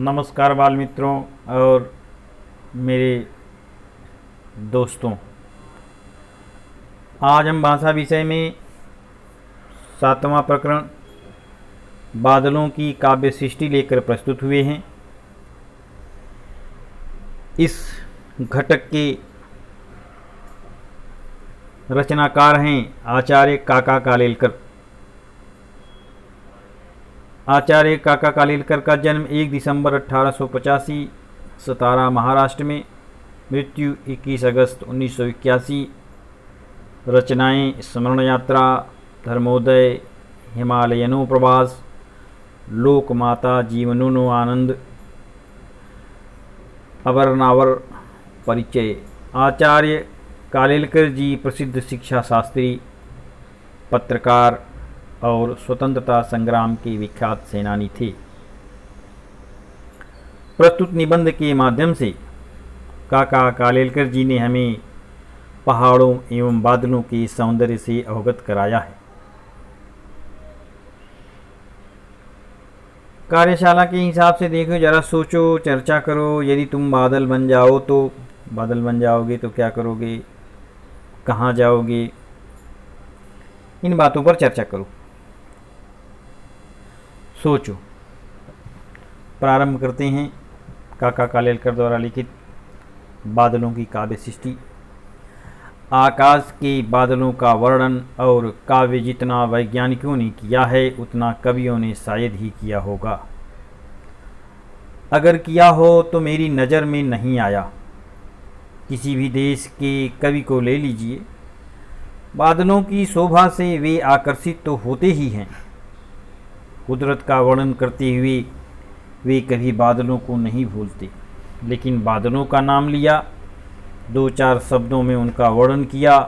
नमस्कार बाल मित्रों और मेरे दोस्तों। आज हम भाषा विषय में 7वां प्रकरण बादलों की काव्य सृष्टि लेकर प्रस्तुत हुए हैं। इस घटक के रचनाकार हैं आचार्य काका कालेलकर। आचार्य काका कालेलकर का जन्म 1 दिसंबर 1885 सतारा महाराष्ट्र में, मृत्यु 21 अगस्त 1981। रचनाएं स्मरण यात्रा, धर्मोदय, हिमालयनो प्रवास, लोकमाता जीवनो आनंद, अवरनावर, परिचय। आचार्य कालेलकर जी प्रसिद्ध शिक्षा शास्त्री, पत्रकार और स्वतंत्रता संग्राम के विख्यात सेनानी थे। प्रस्तुत निबंध के माध्यम से काका कालेलकर जी ने हमें पहाड़ों एवं बादलों के सौंदर्य से अवगत कराया है। कार्यशाला के हिसाब से देखो, जरा सोचो, चर्चा करो। यदि तुम बादल बन जाओ तो बादल बन जाओगे तो क्या करोगे, कहाँ जाओगे, इन बातों पर चर्चा करो, सोचो। प्रारंभ करते हैं काका कालेलकर द्वारा लिखित बादलों की काव्य सृष्टि। आकाश के बादलों का वर्णन और काव्य जितना वैज्ञानिकों ने किया है उतना कवियों ने शायद ही किया होगा। अगर किया हो तो मेरी नज़र में नहीं आया। किसी भी देश के कवि को ले लीजिए, बादलों की शोभा से वे आकर्षित तो होते ही हैं। कुदरत का वर्णन करते हुए वे कभी बादलों को नहीं भूलते, लेकिन बादलों का नाम लिया, 2-4 शब्दों में उनका वर्णन किया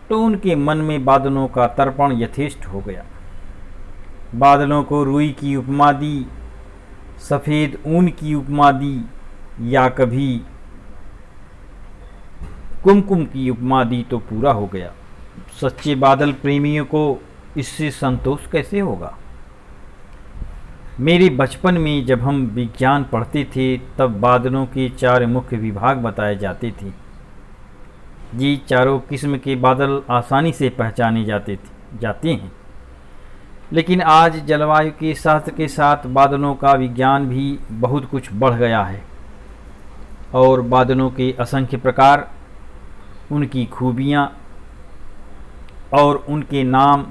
तो उनके मन में बादलों का तर्पण यथेष्ट हो गया। बादलों को रुई की उपमा दी, सफ़ेद ऊन की उपमा दी, या कभी कुमकुम की उपमा दी तो पूरा हो गया। सच्चे बादल प्रेमियों को इससे संतोष कैसे होगा। मेरे बचपन में जब हम विज्ञान पढ़ते थे तब बादलों के 4 मुख्य विभाग बताए जाते थे। ये चारों किस्म के बादल आसानी से पहचाने जाते हैं, लेकिन आज जलवायु के शास्त्र के साथ बादलों का विज्ञान भी बहुत कुछ बढ़ गया है और बादलों के असंख्य प्रकार, उनकी खूबियाँ और उनके नाम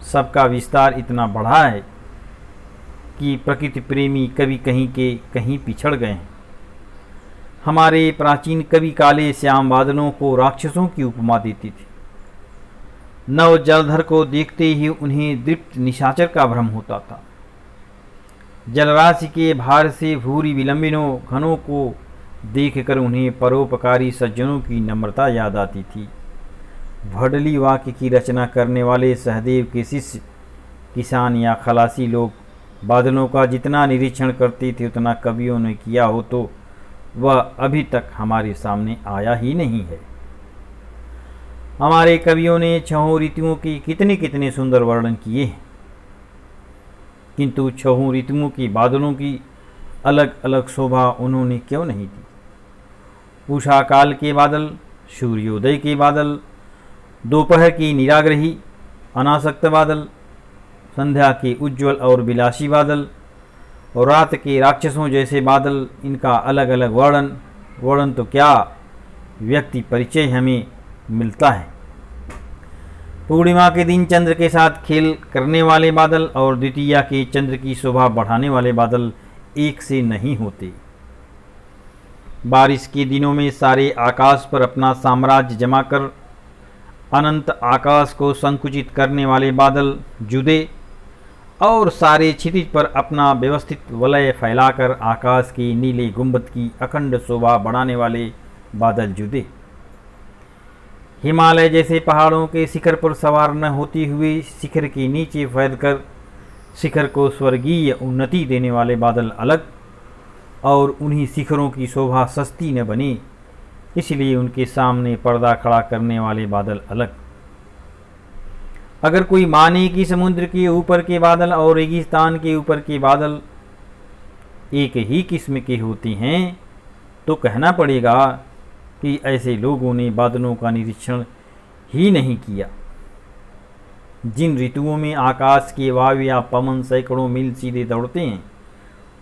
सबका विस्तार इतना बढ़ा है कि प्रकृति प्रेमी कवि कहीं के कहीं पिछड़ गए हैं। हमारे प्राचीन कवि काले श्याम बादलों को राक्षसों की उपमा देते थे। नव जलधर को देखते ही उन्हें दृप्त निशाचर का भ्रम होता था। जलराशि के भार से भूरी विलंबिनों घनों को देखकर उन्हें परोपकारी सज्जनों की नम्रता याद आती थी। भडली वाक्य की रचना करने वाले सहदेव के शिष्य किसान या खलासी लोग बादलों का जितना निरीक्षण करते थे उतना कवियों ने किया हो तो वह अभी तक हमारे सामने आया ही नहीं है। हमारे कवियों ने 6 ऋतुओं के कितने कितने सुंदर वर्णन किए हैं, किंतु 6 ऋतुओं के बादलों की अलग अलग शोभा उन्होंने क्यों नहीं दी। उषा काल के बादल, सूर्योदय के बादल, दोपहर की निराग्रही अनासक्त बादल, संध्या के उज्ज्वल और विलासी बादल और रात के राक्षसों जैसे बादल, इनका अलग अलग वर्णन तो क्या, व्यक्ति परिचय हमें मिलता है। पूर्णिमा के दिन चंद्र के साथ खेल करने वाले बादल और द्वितीया के चंद्र की शोभा बढ़ाने वाले बादल एक से नहीं होते। बारिश के दिनों में सारे आकाश पर अपना साम्राज्य जमा कर अनंत आकाश को संकुचित करने वाले बादल जुदे और सारे क्षितिज पर अपना व्यवस्थित वलय फैलाकर आकाश की नीले गुंबद की अखंड शोभा बढ़ाने वाले बादल जुदे। हिमालय जैसे पहाड़ों के शिखर पर सवार न होते हुए शिखर के नीचे फैलकर शिखर को स्वर्गीय उन्नति देने वाले बादल अलग, और उन्हीं शिखरों की शोभा सस्ती न बने इसलिए उनके सामने पर्दा खड़ा करने वाले बादल अलग। अगर कोई माने कि समुद्र के ऊपर के बादल और रेगिस्तान के ऊपर के बादल एक ही किस्म के होते हैं तो कहना पड़ेगा कि ऐसे लोगों ने बादलों का निरीक्षण ही नहीं किया। जिन ऋतुओं में आकाश के वायु या पवन सैकड़ों मील सीधे दौड़ते हैं,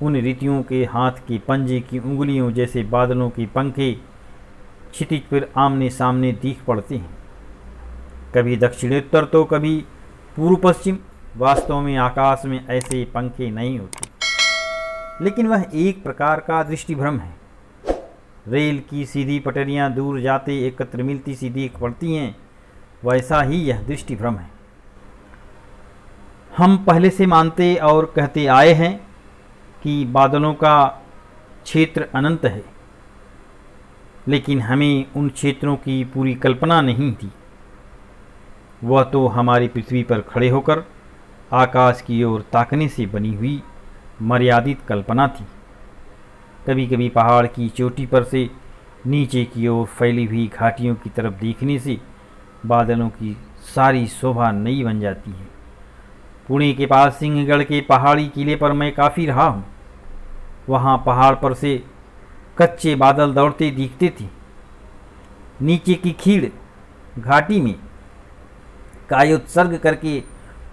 उन ऋतुओं के हाथ के पंजे की उंगलियों जैसे बादलों के पंखे क्षितिज पर आमने सामने दिख पड़ते हैं, कभी दक्षिणोत्तर तो कभी पूर्व पश्चिम। वास्तव में आकाश में ऐसे पंखे नहीं होते, लेकिन वह एक प्रकार का दृष्टिभ्रम है। रेल की सीधी पटरियां दूर जाते एकत्र मिलती सी दिख पड़ती हैं, वैसा ही यह दृष्टिभ्रम है। हम पहले से मानते और कहते आए हैं कि बादलों का क्षेत्र अनंत है, लेकिन हमें उन क्षेत्रों की पूरी कल्पना नहीं थी। वह तो हमारी पृथ्वी पर खड़े होकर आकाश की ओर ताकने से बनी हुई मर्यादित कल्पना थी। कभी कभी पहाड़ की चोटी पर से नीचे की ओर फैली हुई घाटियों की तरफ देखने से बादलों की सारी शोभा नई बन जाती है। पुणे के पास सिंहगढ़ के पहाड़ी किले पर मैं काफ़ी रहा हूँ। वहाँ पहाड़ पर से कच्चे बादल दौड़ते दिखते थे। नीचे की खीड़ घाटी में कायोत्सर्ग करके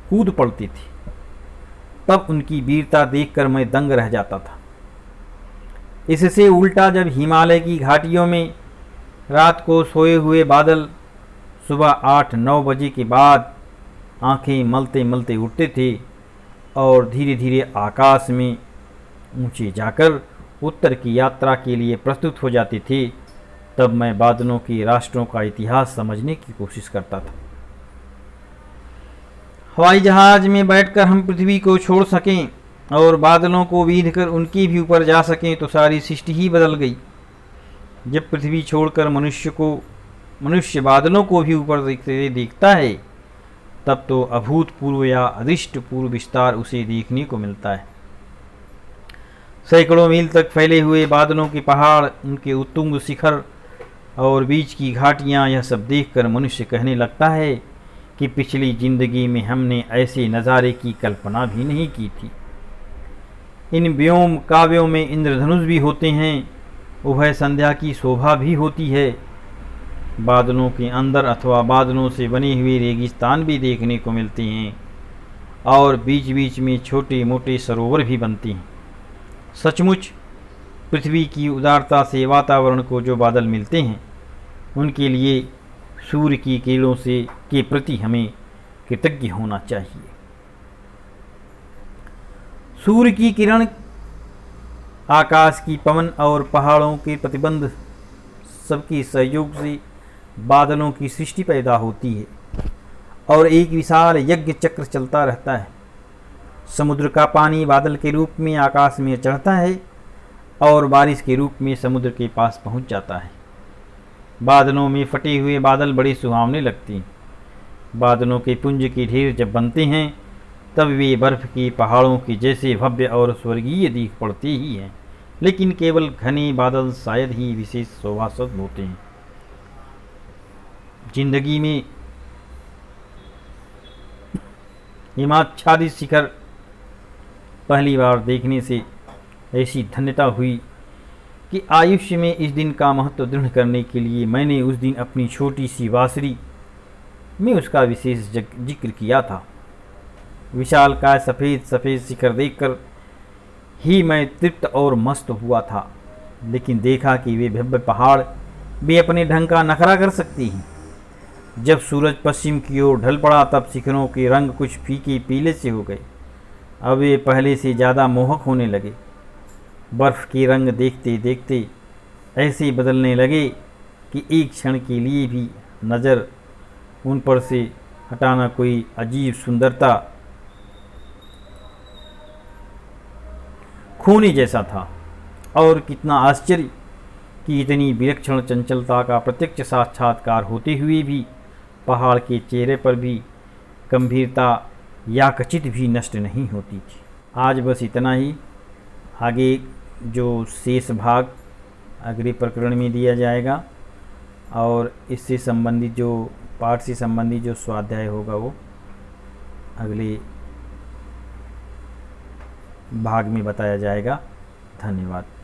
कूद पड़ते थे, तब उनकी वीरता देखकर मैं दंग रह जाता था। इससे उल्टा जब हिमालय की घाटियों में रात को सोए हुए बादल सुबह 8-9 बजे के बाद आंखें मलते मलते उठते थे और धीरे धीरे आकाश में ऊंचे जाकर उत्तर की यात्रा के लिए प्रस्तुत हो जाते थे, तब मैं बादलों के राष्ट्रों का इतिहास समझने की कोशिश करता था। हवाई जहाज में बैठकर हम पृथ्वी को छोड़ सकें और बादलों को बीध कर उनके भी ऊपर जा सकें तो सारी सृष्टि ही बदल गई। जब पृथ्वी छोड़कर मनुष्य बादलों को भी ऊपर देखता है, तब तो अभूतपूर्व या अदृष्टपूर्व विस्तार उसे देखने को मिलता है। सैकड़ों मील तक फैले हुए बादलों के पहाड़, उनके उत्तुंग शिखर और बीच की घाटियाँ, यह सब देखकर मनुष्य कहने लगता है कि पिछली जिंदगी में हमने ऐसे नज़ारे की कल्पना भी नहीं की थी। इन व्योम काव्यों में इंद्रधनुष भी होते हैं, उभय संध्या की शोभा भी होती है। बादलों के अंदर अथवा बादलों से बने हुए रेगिस्तान भी देखने को मिलते हैं और बीच बीच में छोटे मोटे सरोवर भी बनते हैं। सचमुच पृथ्वी की उदारता से वातावरण को जो बादल मिलते हैं, उनके लिए सूर्य की किरणों से के प्रति हमें कृतज्ञ होना चाहिए। सूर्य की किरण, आकाश की पवन और पहाड़ों के प्रतिबंध सबके सहयोग से बादलों की सृष्टि पैदा होती है और एक विशाल यज्ञ चक्र चलता रहता है। समुद्र का पानी बादल के रूप में आकाश में चढ़ता है और बारिश के रूप में समुद्र के पास पहुंच जाता है। बादलों में फटे हुए बादल बड़े सुहावने लगते हैं। बादलों के पुंज के ढेर जब बनते हैं, तब वे बर्फ के पहाड़ों के जैसे भव्य और स्वर्गीय दिख पड़ते ही हैं, लेकिन केवल घने बादल शायद ही विशेष शोभास्पद होते हैं। जिंदगी में हिमाच्छादित शिखर पहली बार देखने से ऐसी धन्यता हुई कि आयुष्य में इस दिन का महत्व दृढ़ करने के लिए मैंने उस दिन अपनी छोटी सी बांसुरी में उसका विशेष जिक्र किया था। विशालकाय सफ़ेद सफ़ेद शिखर देखकर ही मैं तृप्त और मस्त हुआ था, लेकिन देखा कि वे भव्य पहाड़ भी अपने ढंग का नखरा कर सकती हैं। जब सूरज पश्चिम की ओर ढल पड़ा, तब शिखरों के रंग कुछ फीके पीले से हो गए। अब वे पहले से ज़्यादा मोहक होने लगे। बर्फ़ के रंग देखते देखते ऐसे बदलने लगे कि एक क्षण के लिए भी नज़र उन पर से हटाना कोई अजीब सुंदरता खोने जैसा था। और कितना आश्चर्य कि इतनी विलक्षण चंचलता का प्रत्यक्ष साक्षात्कार होते हुए भी पहाड़ के चेहरे पर भी गंभीरता या कचित भी नष्ट नहीं होती थी। आज बस इतना ही। आगे जो शेष भाग अगले प्रकरण में दिया जाएगा और इससे संबंधित जो पाठ से संबंधित जो स्वाध्याय होगा वो अगले भाग में बताया जाएगा। धन्यवाद।